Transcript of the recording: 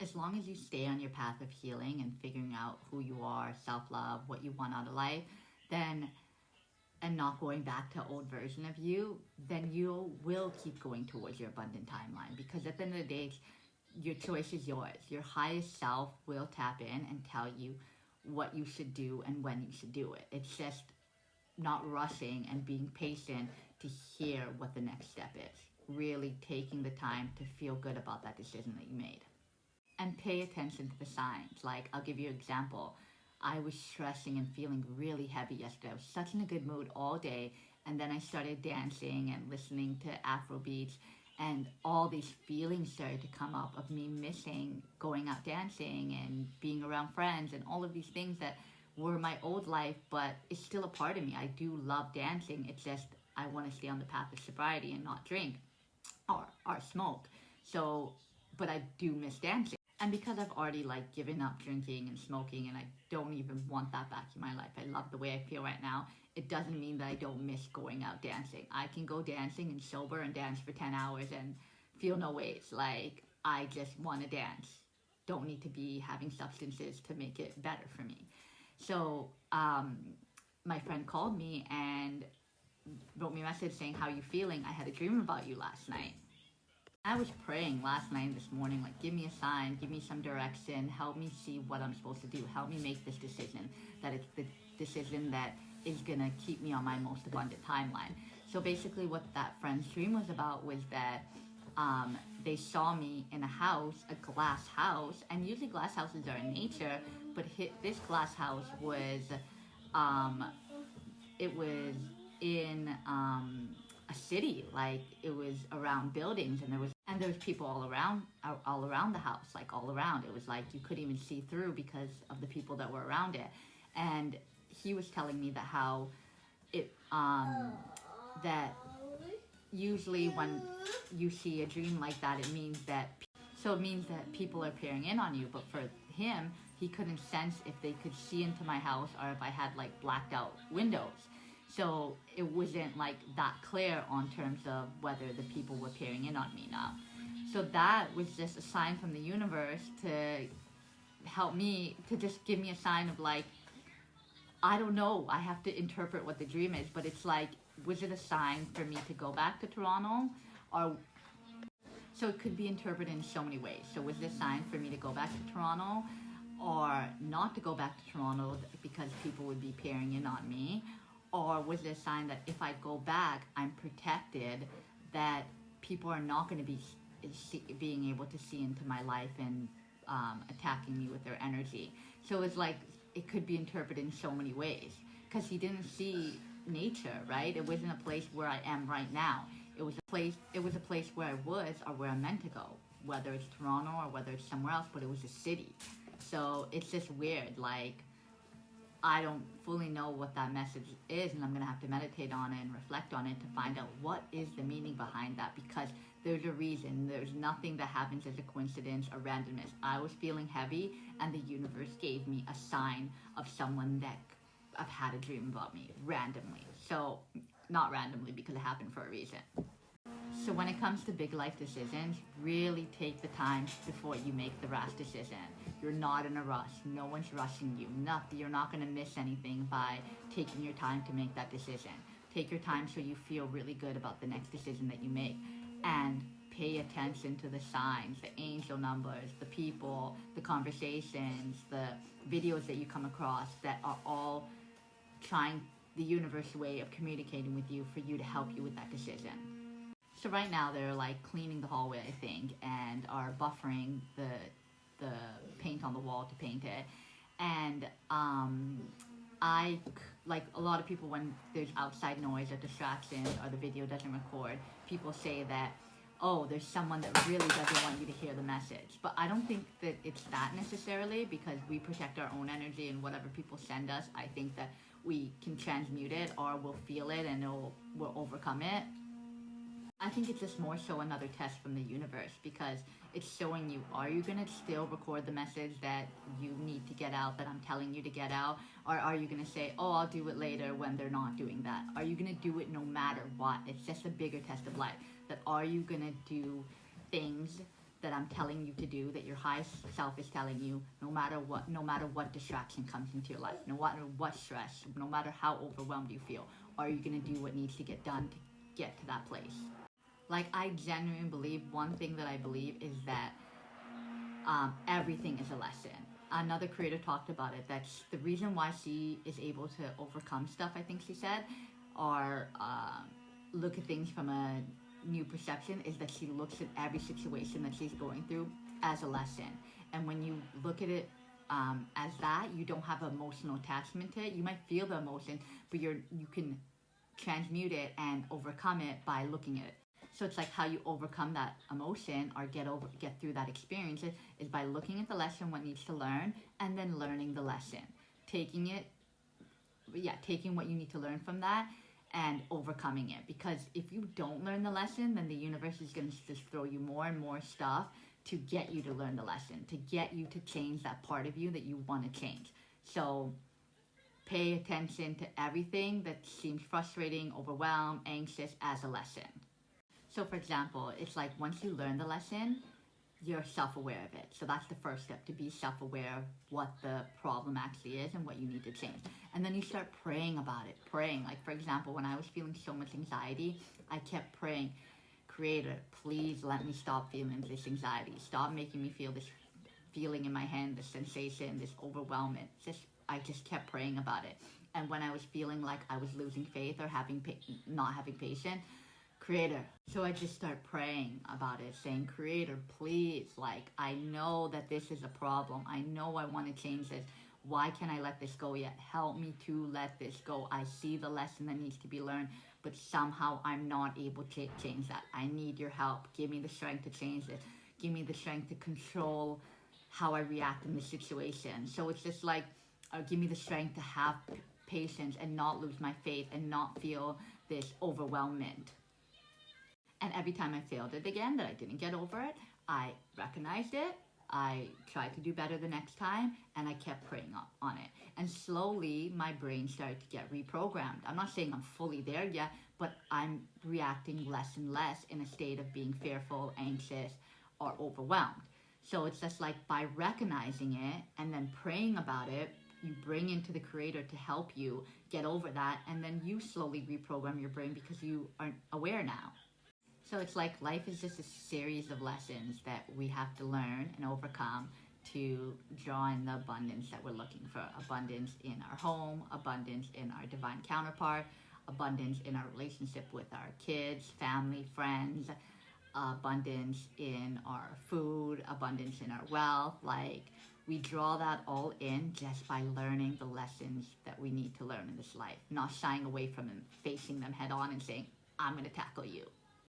as long as you stay on your path of healing and figuring out who you are, self-love, what you want out of life, then and not going back to old version of you, then you will keep going towards your abundant timeline. Because at the end of the day, your choice is yours. Your highest self will tap in and tell you what you should do and when you should do it. It's just not rushing and being patient to hear what the next step is. Really taking the time to feel good about that decision that you made. And pay attention to the signs. Like, I'll give you an example. I was stressing and feeling really heavy yesterday. I was such in a good mood all day. And then I started dancing and listening to Afro beats. And all these feelings started to come up of me missing going out dancing and being around friends and all of these things that were my old life, but it's still a part of me. I do love dancing. It's just I want to stay on the path of sobriety and not drink or smoke. So, but I do miss dancing. And because I've already like given up drinking and smoking and I don't even want that back in my life, I love the way I feel right now, it doesn't mean that I don't miss going out dancing. I can go dancing and sober and dance for 10 hours and feel no ways. Like, I just want to dance. Don't need to be having substances to make it better for me. So my friend called me and wrote me a message saying, how are you feeling? I had a dream about you last night. I was praying last night and this morning, like, give me a sign, give me some direction, help me see what I'm supposed to do, help me make this decision, that it's the decision that is gonna keep me on my most abundant timeline. So basically what that friend's dream was about was that they saw me in a house, a glass house, and usually glass houses are in nature, but this glass house was, it was in a city, like it was around buildings, and there was people all around the house, like all around. It was like you couldn't even see through because of the people that were around it. And he was telling me that how it that usually when you see a dream like that, it means that people are peering in on you. But for him, he couldn't sense if they could see into my house or if I had like blacked out windows. So it wasn't like that clear on terms of whether the people were peering in on me now. So that was just a sign from the universe to help me, to just give me a sign of like, I don't know, I have to interpret what the dream is, but it's like, was it a sign for me to go back to Toronto? Or so it could be interpreted in so many ways. So was this a sign for me to go back to Toronto or not to go back to Toronto because people would be peering in on me? Or was it a sign that if I go back, I'm protected, that people are not going to be being able to see into my life and attacking me with their energy? So it's like, it could be interpreted in so many ways, because he didn't see nature, right? It wasn't a place where I am right now. It was a place where I was or where I'm meant to go, whether it's Toronto or whether it's somewhere else, but it was a city. So it's just weird, like, I don't fully know what that message is, and I'm going to have to meditate on it and reflect on it to find out what is the meaning behind that, because there's a reason. There's nothing that happens as a coincidence or randomness. I was feeling heavy, and the universe gave me a sign of someone that I've had a dream about me randomly. So, not randomly, because it happened for a reason. So when it comes to big life decisions, really take the time before you make the rash decision. You're not in a rush. No one's rushing you. You're not going to miss anything by taking your time to make that decision. Take your time so you feel really good about the next decision that you make. And pay attention to the signs, the angel numbers, the people, the conversations, the videos that you come across that are all trying the universe way of communicating with you for you to help you with that decision. So right now they're like cleaning the hallway, I think, and are buffering the paint on the wall to paint it. And I, like a lot of people, when there's outside noise or distractions or the video doesn't record, people say that, oh, there's someone that really doesn't want you to hear the message. But I don't think that it's that necessarily, because we protect our own energy, and whatever people send us, I think that we can transmute it, or we'll feel it and we'll overcome it. I think it's just more so another test from the universe, because it's showing you, are you going to still record the message that you need to get out, that I'm telling you to get out? Or are you going to say, oh, I'll do it later, when they're not doing that? Are you going to do it no matter what? It's just a bigger test of life. That are you going to do things that I'm telling you to do, that your high self is telling you, no matter what distraction comes into your life, no matter what stress, no matter how overwhelmed you feel, are you going to do what needs to get done to get to that place? Like, I genuinely believe, one thing that I believe is that everything is a lesson. Another creator talked about it, that's the reason why she is able to overcome stuff, I think she said, or look at things from a new perception, is that she looks at every situation that she's going through as a lesson. And when you look at it as that, you don't have emotional attachment to it. You might feel the emotion, but you can transmute it and overcome it by looking at it. So it's like how you overcome that emotion or get through that experience is by looking at the lesson, what needs to learn, and then learning the lesson. Taking what you need to learn from that and overcoming it. Because if you don't learn the lesson, then the universe is going to just throw you more and more stuff to get you to learn the lesson, to get you to change that part of you that you want to change. So pay attention to everything that seems frustrating, overwhelmed, anxious as a lesson. So for example, it's like once you learn the lesson, you're self-aware of it. So that's the first step, to be self-aware of what the problem actually is and what you need to change. And then you start praying about it, praying. Like for example, when I was feeling so much anxiety, I kept praying, Creator, please let me stop feeling this anxiety. Stop making me feel this feeling in my hand, this sensation, this overwhelmment. I just kept praying about it. And when I was feeling like I was losing faith or not having patience, Creator. So I just start praying about it, saying, Creator, please, like, I know that this is a problem. I know I want to change this. Why can't I let this go yet? Help me to let this go. I see the lesson that needs to be learned, but somehow I'm not able to change that. I need your help. Give me the strength to change this. Give me the strength to control how I react in this situation. So it's just like, give me the strength to have patience and not lose my faith and not feel this overwhelmment. And every time I failed it again, that I didn't get over it, I recognized it, I tried to do better the next time, and I kept praying on it. And slowly, my brain started to get reprogrammed. I'm not saying I'm fully there yet, but I'm reacting less and less in a state of being fearful, anxious, or overwhelmed. So it's just like by recognizing it and then praying about it, you bring into the Creator to help you get over that, and then you slowly reprogram your brain because you are aware now. So it's like life is just a series of lessons that we have to learn and overcome to draw in the abundance that we're looking for. Abundance in our home, abundance in our divine counterpart, abundance in our relationship with our kids, family, friends, abundance in our food, abundance in our wealth. Like, we draw that all in just by learning the lessons that we need to learn in this life, not shying away from them, facing them head on and saying, I'm going to tackle you.